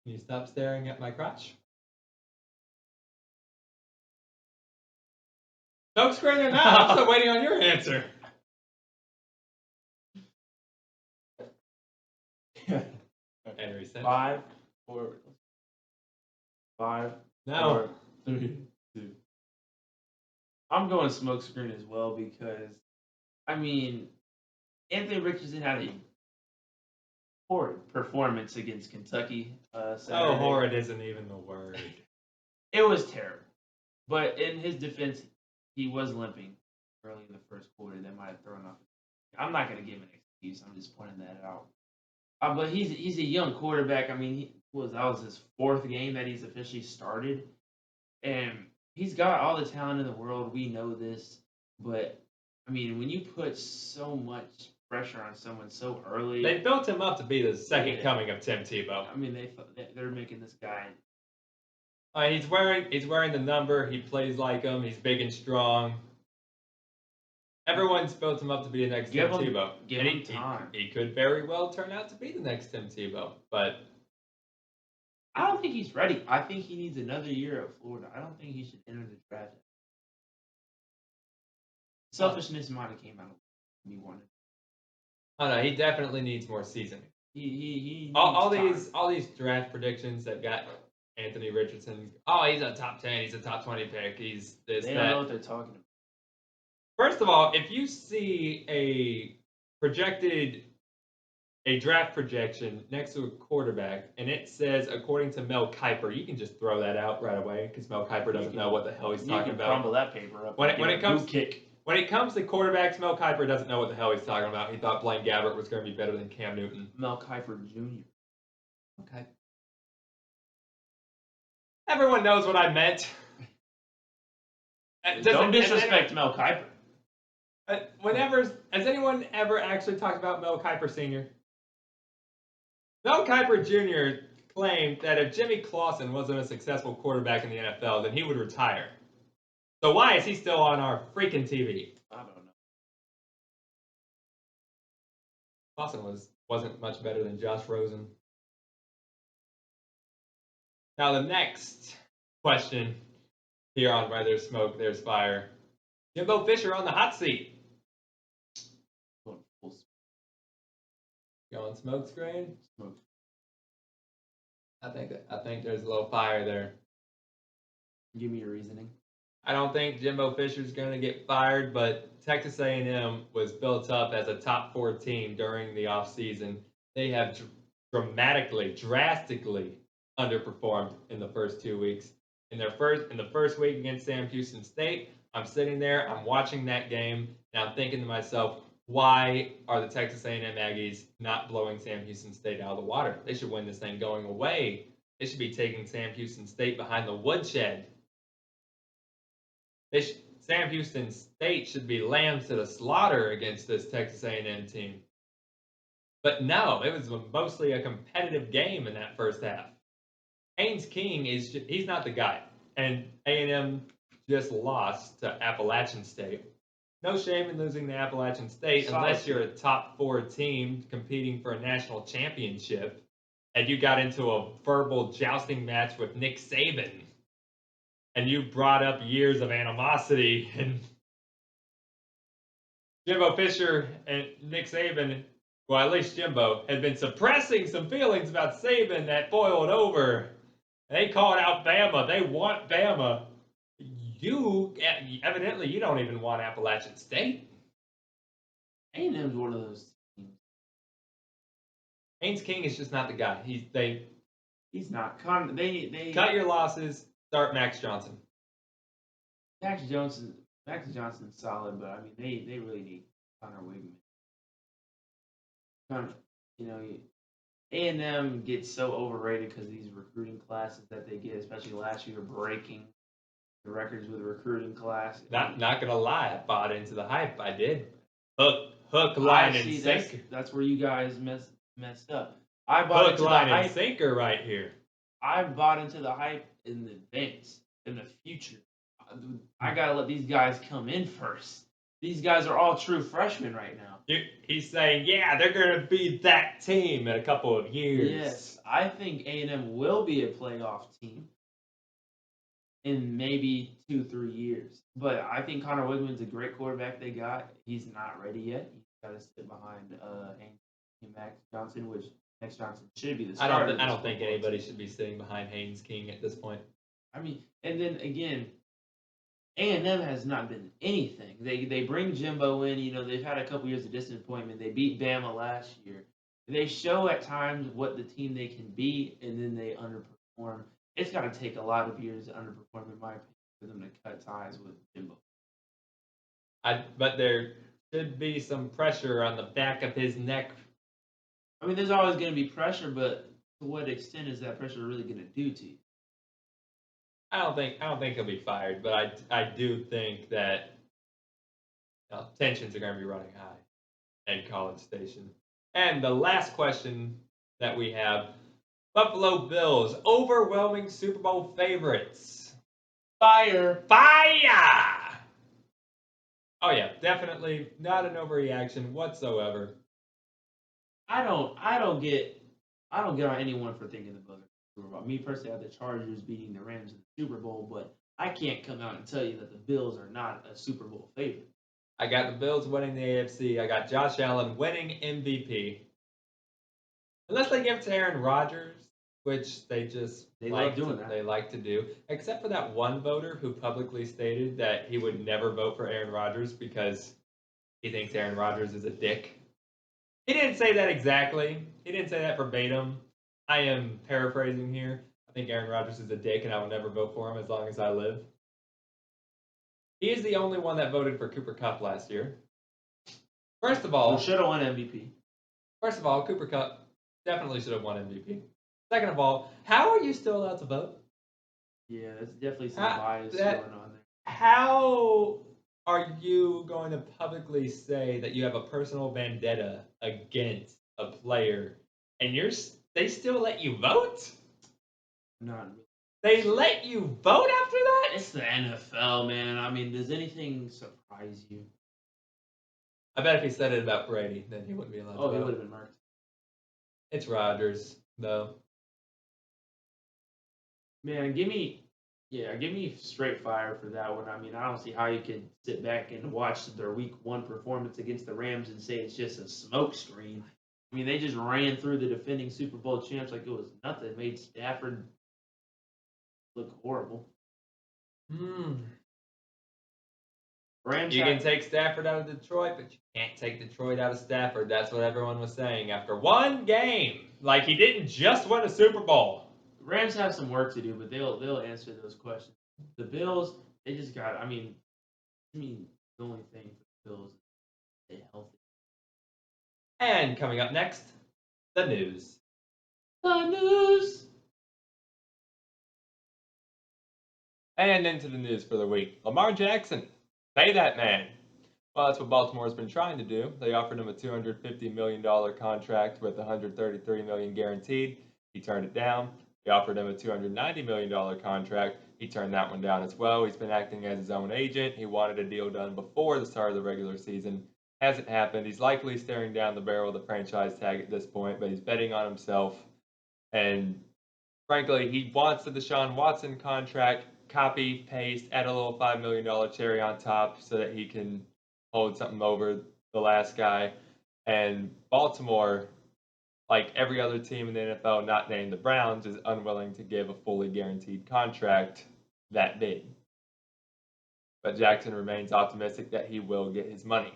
Speaker 1: Can you stop staring at my crotch? Smokescreen or not? I'm still waiting on your answer. Henry said
Speaker 3: 5, 4, 5,
Speaker 1: no.
Speaker 3: 4, 3, 2. I'm going smokescreen as well because, I mean, Anthony Richardson had a horrid performance against Kentucky Saturday.
Speaker 1: Oh, horrid isn't even the word.
Speaker 3: It was terrible. But in his defense, he was limping early in the first quarter. That might have thrown off. I'm not going to give him an excuse. I'm just pointing that out. But he's a young quarterback. I mean, that was his 4th game that he's officially started. And he's got all the talent in the world. We know this. But, I mean, when you put so much pressure on someone so early.
Speaker 1: They built him up to be the second coming of Tim Tebow.
Speaker 3: I mean, they're making this guy.
Speaker 1: He's wearing the number. He plays like him. He's big and strong. Everyone's built him up to be the next Tim Tebow.
Speaker 3: Give him time.
Speaker 1: He could very well turn out to be the next Tim Tebow, but
Speaker 3: I don't think he's ready. I think he needs another year at Florida. I don't think he should enter the draft. Selfishness might have came out of me wanting.
Speaker 1: Oh no, he definitely needs more seasoning.
Speaker 3: He needs
Speaker 1: all
Speaker 3: time.
Speaker 1: these draft predictions that got Anthony Richardson. Oh, he's a top 10. He's a top 20 pick. He's this.
Speaker 3: They
Speaker 1: that.
Speaker 3: don't know what they're talking about.
Speaker 1: First of all, if you see a draft projection next to a quarterback, and it says, according to Mel Kiper, you can just throw that out right away because Mel Kiper doesn't know what the hell he's talking about.
Speaker 3: Crumble that paper up.
Speaker 1: When it comes to quarterbacks, Mel Kiper doesn't know what the hell he's talking about. He thought Blaine Gabbert was going to be better than Cam Newton.
Speaker 3: Mel Kiper Jr.
Speaker 1: Okay. Everyone knows what I meant.
Speaker 3: Don't disrespect Mel Kiper.
Speaker 1: Has anyone ever actually talked about Mel Kiper Sr.? Mel Kiper Jr. claimed that if Jimmy Clausen wasn't a successful quarterback in the NFL, then he would retire. So why is he still on our freaking TV?
Speaker 3: I don't know.
Speaker 1: Clausen wasn't much better than Josh Rosen. Now the next question here on Where There's Smoke, There's Fire. Jimbo Fisher on the hot seat. Going smoke screen?
Speaker 3: Smoke.
Speaker 1: I think there's a little fire there.
Speaker 3: Give me your reasoning.
Speaker 1: I don't think Jimbo Fisher's going to get fired, but Texas A&M was built up as a top 4 team during the offseason. They have drastically underperformed in the first 2 weeks. In the first week against Sam Houston State, I'm sitting there, I'm watching that game, and I'm thinking to myself, why are the Texas A&M Aggies not blowing Sam Houston State out of the water? They should win this thing going away. They should be taking Sam Houston State behind the woodshed. Sam Houston State should be lambs to the slaughter against this Texas A&M team. But no, it was mostly a competitive game in that first half. Haynes King he's not the guy. And A&M just lost to Appalachian State. No shame in losing to Appalachian State unless you're a top 4 team competing for a national championship and you got into a verbal jousting match with Nick Saban and you brought up years of animosity, and Jimbo Fisher and Nick Saban, well, at least Jimbo, had been suppressing some feelings about Saban that boiled over. They called out Bama. They want Bama. Evidently, you don't even want Appalachian State.
Speaker 3: A&M's one of those teams.
Speaker 1: Haynes King is just not the guy.
Speaker 3: He's not. They
Speaker 1: cut your losses. Start Max Johnson.
Speaker 3: Max Johnson's solid, but I mean they really need Connor Wigman. A&M gets so overrated because of these recruiting classes that they get, especially last year, breaking the records with the recruiting class.
Speaker 1: Not gonna lie, I bought into the hype. I did. Hook, line, and sinker.
Speaker 3: That's where you guys messed up. I bought into the hype.
Speaker 1: Hook, line, and sinker right here.
Speaker 3: I bought into the hype in advance, in the future. I gotta let these guys come in first. These guys are all true freshmen right now.
Speaker 1: He's saying, yeah, they're gonna be that team in a couple of years.
Speaker 3: Yes, I think A&M will be a playoff team in maybe 2-3 years. But I think Connor Wigman's a great quarterback they got. He's not ready yet. He's got to sit behind Max Johnson, which Max Johnson should be the starter.
Speaker 1: I don't think anybody should be sitting behind Haynes King at this point.
Speaker 3: I mean, and then again, A&M has not been anything. They bring Jimbo in. They've had a couple years of disappointment. They beat Bama last year. They show at times what the team they can be, and then they underperform. It's got to take a lot of years to underperform, in my opinion, for them to cut ties with Jimbo.
Speaker 1: But there should be some pressure on the back of his neck.
Speaker 3: I mean, there's always going to be pressure, but to what extent is that pressure really going to do to you?
Speaker 1: I don't think he'll be fired, but I do think that tensions are going to be running high in College Station. And the last question that we have: Buffalo Bills, overwhelming Super Bowl favorites.
Speaker 3: Fire!
Speaker 1: Oh yeah, definitely not an overreaction whatsoever.
Speaker 3: I don't get on anyone for thinking the Bills are Super Bowl. Me personally, I have the Chargers beating the Rams in the Super Bowl, but I can't come out and tell you that the Bills are not a Super Bowl favorite.
Speaker 1: I got the Bills winning the AFC. I got Josh Allen winning MVP. Unless they give it to Aaron Rodgers, which they just
Speaker 3: They
Speaker 1: like
Speaker 3: love doing
Speaker 1: to,
Speaker 3: that.
Speaker 1: they like to do, except for that one voter who publicly stated that he would never vote for Aaron Rodgers because he thinks Aaron Rodgers is a dick. He didn't say that exactly. He didn't say that verbatim. I am paraphrasing here. I think Aaron Rodgers is a dick, and I will never vote for him as long as I live. He is the only one that voted for Cooper Kupp last year. First of all,
Speaker 3: Who should have won MVP?
Speaker 1: Cooper Kupp definitely should have won MVP. Second of all, how are you still allowed to vote?
Speaker 3: Yeah, there's definitely some bias
Speaker 1: that-
Speaker 3: going on there.
Speaker 1: How are you going to publicly say that you have a personal vendetta against a player, and they still let you vote?
Speaker 3: Not really.
Speaker 1: They let you vote after that?
Speaker 3: It's the NFL, man. I mean, does anything surprise you?
Speaker 1: I bet if he said it about Brady, then he wouldn't be allowed
Speaker 3: Oh,
Speaker 1: to
Speaker 3: he
Speaker 1: vote.
Speaker 3: would have been marked.
Speaker 1: It's Rodgers, though.
Speaker 3: Man, give me straight fire for that one. I mean, I don't see how you can sit back and watch their Week 1 performance against the Rams and say it's just a smokescreen. I mean, they just ran through the defending Super Bowl champs like it was nothing. Made Stafford look horrible. Rams
Speaker 1: You can take Stafford out of Detroit, but you can't take Detroit out of Stafford. That's what everyone was saying after one game. Like, he didn't just win a Super Bowl.
Speaker 3: Rams have some work to do, but they'll answer those questions. The Bills, they just got. I mean, the only thing for the Bills is stay healthy.
Speaker 1: And coming up next, the news.
Speaker 3: The news.
Speaker 1: And into the news for the week. Lamar Jackson. Pay that man. Well, that's what Baltimore's been trying to do. They offered him a $250 million contract with $133 million guaranteed. He turned it down. They offered him a $290 million contract. He turned that one down as well. He's been acting as his own agent. He wanted a deal done before the start of the regular season. Hasn't happened. He's likely staring down the barrel of the franchise tag at this point, but he's betting on himself. And frankly, he wants the Deshaun Watson contract. Copy, paste, add a little $5 million cherry on top so that he can hold something over the last guy. And Baltimore, like every other team in the NFL not named the Browns, is unwilling to give a fully guaranteed contract that big. But Jackson remains optimistic that he will get his money.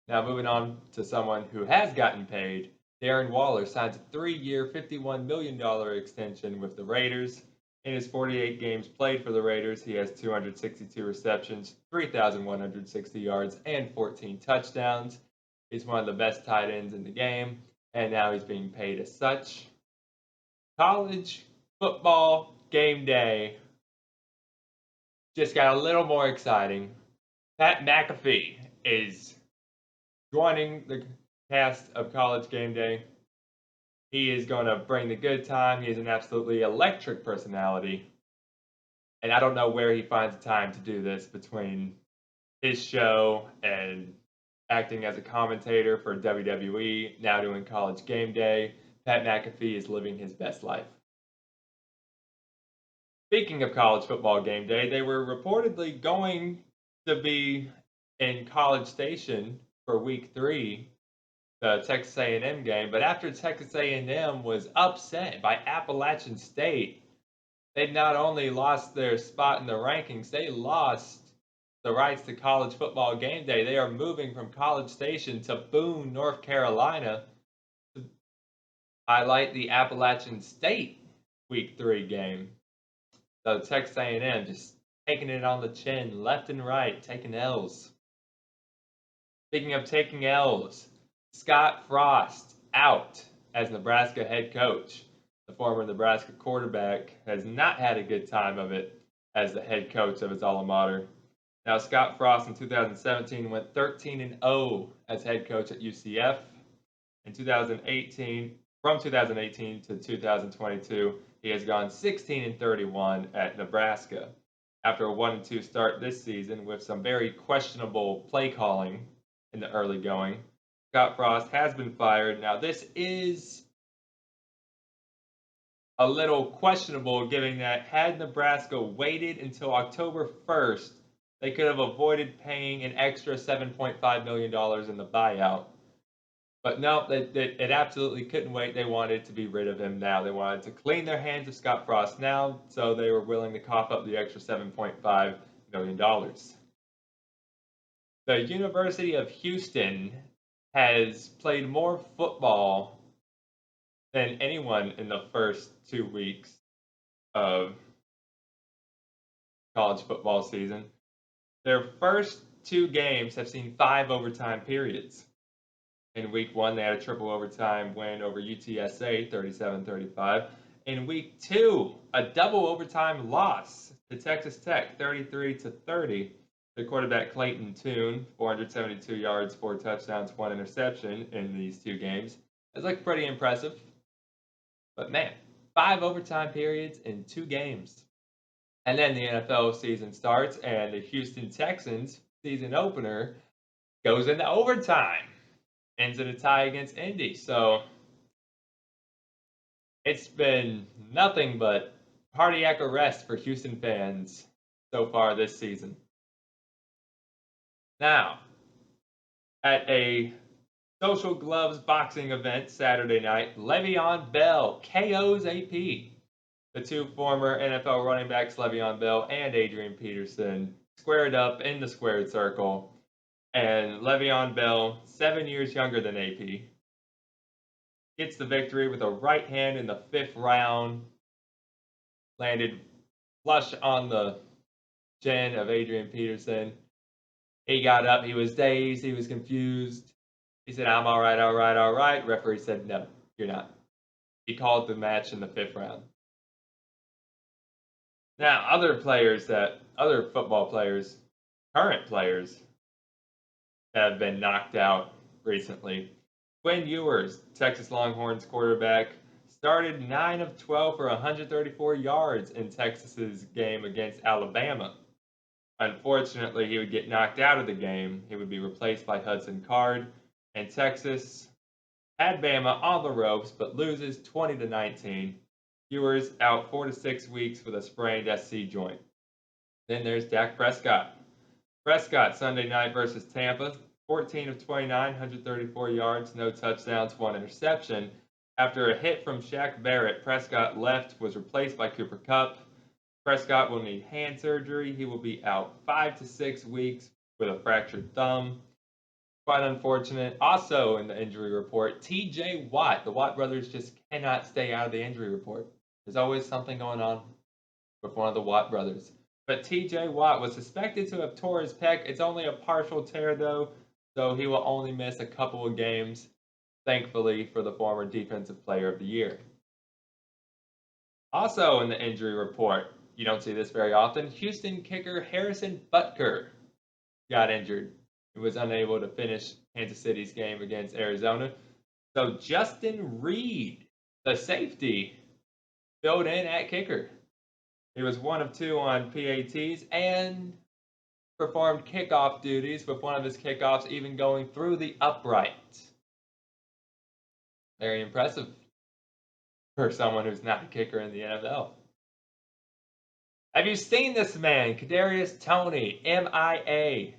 Speaker 1: Now, moving on to someone who has gotten paid, Darren Waller signs a 3-year, $51 million extension with the Raiders. In his 48 games played for the Raiders, he has 262 receptions, 3,160 yards, and 14 touchdowns. He's one of the best tight ends in the game, and now he's being paid as such. College football game day just got a little more exciting. Pat McAfee is joining the cast of College Game Day. He is going to bring the good time. He is an absolutely electric personality. And I don't know where he finds the time to do this between his show and acting as a commentator for WWE, now doing College Game Day. Pat McAfee is living his best life. Speaking of College Football Game Day, they were reportedly going to be in College Station for Week 3, the Texas A&M game, but after Texas A&M was upset by Appalachian State, they not only lost their spot in the rankings, they lost the rights to College Football Game Day. They are moving from College Station to Boone, North Carolina to highlight the Appalachian State Week 3 game. So Texas A&M just taking it on the chin, left and right, taking L's. Speaking of taking L's, Scott Frost out as Nebraska head coach. The former Nebraska quarterback has not had a good time of it as the head coach of his alma mater. Now, Scott Frost in 2017 went 13-0 as head coach at UCF. In 2018, from 2018 to 2022, he has gone 16-31 at Nebraska. After a 1-2 start this season with some very questionable play calling in the early going, Scott Frost has been fired. Now, this is a little questionable, given that had Nebraska waited until October 1st, they could have avoided paying an extra $7.5 million in the buyout. But no, it absolutely couldn't wait. They wanted to be rid of him now. They wanted to clean their hands of Scott Frost now, so they were willing to cough up the extra $7.5 million. The University of Houston has played more football than anyone in the first 2 weeks of college football season. Their first 2 games have seen 5 overtime periods. In week 1, they had a triple overtime win over UTSA, 37-35. In week 2, a double overtime loss to Texas Tech, 33-30. The quarterback Clayton Tune, 472 yards, 4 touchdowns, 1 interception in these 2 games. It's like pretty impressive. But man, 5 overtime periods in 2 games. And then the NFL season starts, and the Houston Texans season opener goes into overtime. Ends in a tie against Indy. So it's been nothing but cardiac arrest for Houston fans so far this season. Now, at a Social Gloves boxing event Saturday night, Le'Veon Bell KOs AP. The 2 former NFL running backs, Le'Veon Bell and Adrian Peterson, squared up in the squared circle. And Le'Veon Bell, 7 years younger than AP, gets the victory with a right hand in the 5th round. Landed flush on the chin of Adrian Peterson. He got up. He was dazed. He was confused. He said, "I'm all right, all right, all right." Referee said, "No, you're not." He called the match in the 5th round. Now, other football players, current players, have been knocked out recently. Quinn Ewers, Texas Longhorns quarterback, started 9 of 12 for 134 yards in Texas's game against Alabama. Unfortunately, he would get knocked out of the game. He would be replaced by Hudson Card, and Texas had Bama on the ropes, but loses 20-19. Ewers out 4 to 6 weeks with a sprained SC joint. Then there's Dak Prescott. Prescott Sunday night versus Tampa, 14 of 29, 134 yards, no touchdowns, 1 interception. After a hit from Shaq Barrett, Prescott left, was replaced by Cooper Kupp. Prescott will need hand surgery. He will be out 5 to 6 weeks with a fractured thumb. Quite unfortunate. Also in the injury report, TJ Watt. The Watt brothers just cannot stay out of the injury report. There's always something going on with one of the Watt brothers. But TJ Watt was suspected to have tore his pec. It's only a partial tear, though, so he will only miss a couple of games, thankfully, for the former Defensive Player of the Year. Also in the injury report, you don't see this very often, Houston kicker Harrison Butker got injured. He was unable to finish Kansas City's game against Arizona. So Justin Reed, the safety, filled in at kicker. He was 1 of 2 on PATs and performed kickoff duties, with one of his kickoffs even going through the upright. Very impressive for someone who's not a kicker in the NFL. Have you seen this man, Kadarius Toney, MIA?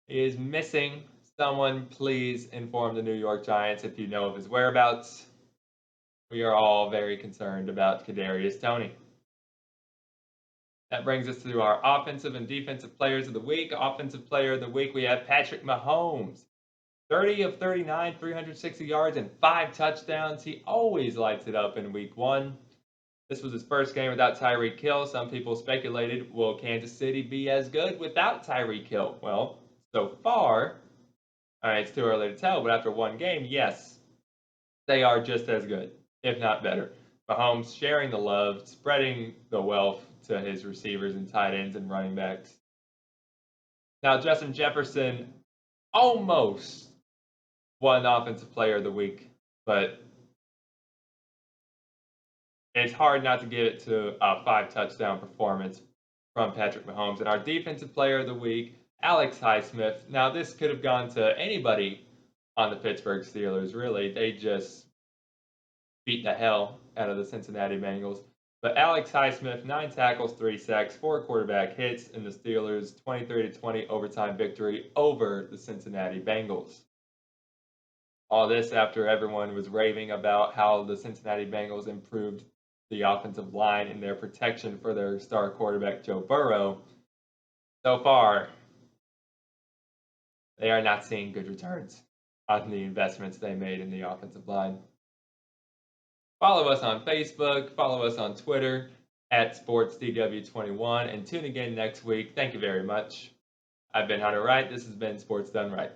Speaker 1: He is missing. Someone please inform the New York Giants if you know of his whereabouts. We are all very concerned about Kadarius Toney. That brings us to our offensive and defensive players of the week. Offensive player of the week, we have Patrick Mahomes. 30 of 39, 360 yards, and 5 touchdowns. He always lights it up in week 1. This was his first game without Tyreek Hill. Some people speculated, will Kansas City be as good without Tyreek Hill? Well, so far, it's too early to tell, but after 1 game, yes, they are just as good, if not better. Mahomes sharing the love, spreading the wealth to his receivers and tight ends and running backs. Now, Justin Jefferson almost won Offensive Player of the Week, but it's hard not to give it to a 5-touchdown performance from Patrick Mahomes. And our Defensive Player of the Week, Alex Highsmith. Now, this could have gone to anybody on the Pittsburgh Steelers, really. They just beat the hell out of the Cincinnati Bengals. But Alex Highsmith, 9 tackles, 3 sacks, 4 quarterback hits in the Steelers' 23-20 overtime victory over the Cincinnati Bengals. All this after everyone was raving about how the Cincinnati Bengals improved the offensive line and their protection for their star quarterback, Joe Burrow. So far, they are not seeing good returns on the investments they made in the offensive line. Follow us on Facebook, follow us on Twitter at SportsDW21, and tune again next week. Thank you very much. I've been Hunter Wright. This has been Sports Done Right.